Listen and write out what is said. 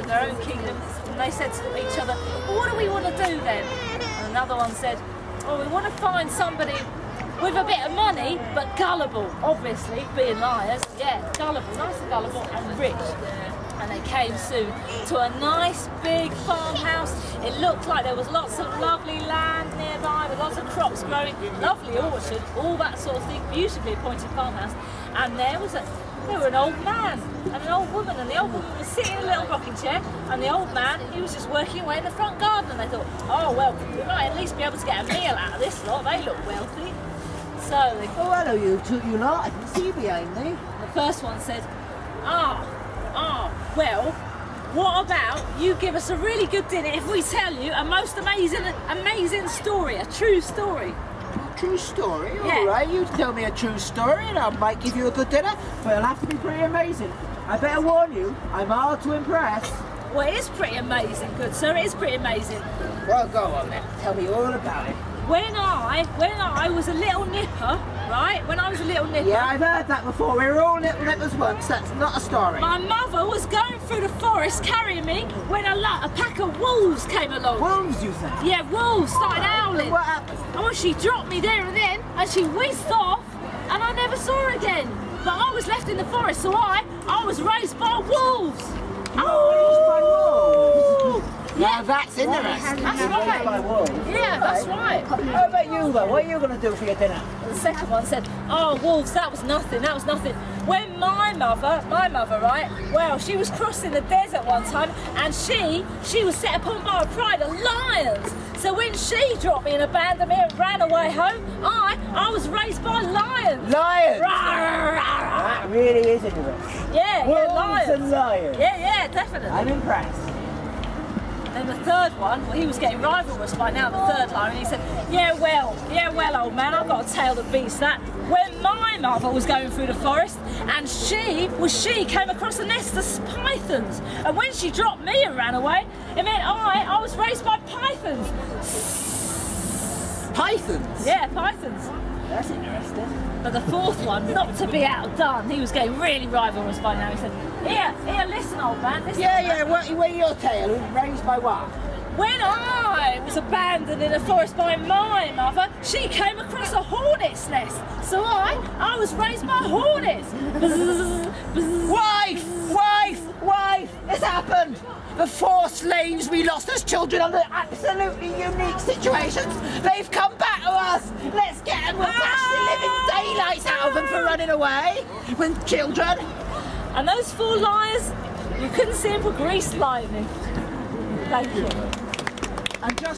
of their own kingdom, and they said to each other, well, what do we want to do then? And another one said, well, we want to find somebody with a bit of money, but gullible, obviously, being liars. Yeah, gullible, nice and gullible, and rich. And they came soon to a nice big farmhouse. It looked like there was lots of lovely land nearby with lots of crops growing, lovely orchard, all that sort of thing, beautifully appointed farmhouse. And there were an old man and an old woman, and the old woman was sitting in a little rocking chair, and the old man, he was just working away in the front garden. And they thought, oh well, we might at least be able to get a meal out of this lot, they look wealthy. So they Oh, hello you two, you lot. I can see you behind me. The first one said, well, what about you give us a really good dinner if we tell you a most amazing story, a true story. True story? Yeah. All right, you tell me a true story and I might give you a good dinner, but it'll have to be pretty amazing. I better warn you, I'm hard to impress. Well, it is pretty amazing, good sir, it is pretty amazing. Well, go on then. Tell me all about it. When I was a little nipper, right? When I was a little nipper. Yeah, I've heard that before. We were all little nippers once. That's not a story. My mother was going through the forest carrying me when a pack of wolves came along. Wolves, you said? Yeah, wolves started howling. What happened? And well, she dropped me there and then, and she whizzed off, and I never saw her again. But I was left in the forest, so I was raised by wolves. Now that's interesting. That's right. By wolves. Yeah, that's right. How about you though? What are you going to do for your dinner? The second one said, oh, wolves, that was nothing. When my mother, right, well, she was crossing the desert one time, and she was set upon by a pride of lions. So when she dropped me and abandoned me and ran away home, I was raised by lions. Lions! Rawr. That really is interesting. Yeah, Wolves lions. and lions. Yeah, definitely. I'm impressed. Then the third one, well, he was getting rivalrous by now, the third lion, and he said, yeah, well, old man, I've got a tale that beats that. When my mother was going through the forest, and she came across a nest of pythons, and when she dropped me and ran away, it meant I was raised by pythons. Pythons? Yeah, pythons. That's interesting. But the fourth one, not to be outdone, he was getting really rivalrous by now. He said, here, listen, old man, listen. Yeah, what your tale? Raised by what? When I was abandoned in a forest by my mother, she came across a hornet's nest. So I was raised by hornets. Wife! It's happened! The 4 slaves we lost as children under absolutely unique situations, they've come back to us! Let's get them! We'll dash the living daylights out of them for running away with children! And those 4 liars, you couldn't see them for grease lightning. Thank you. And just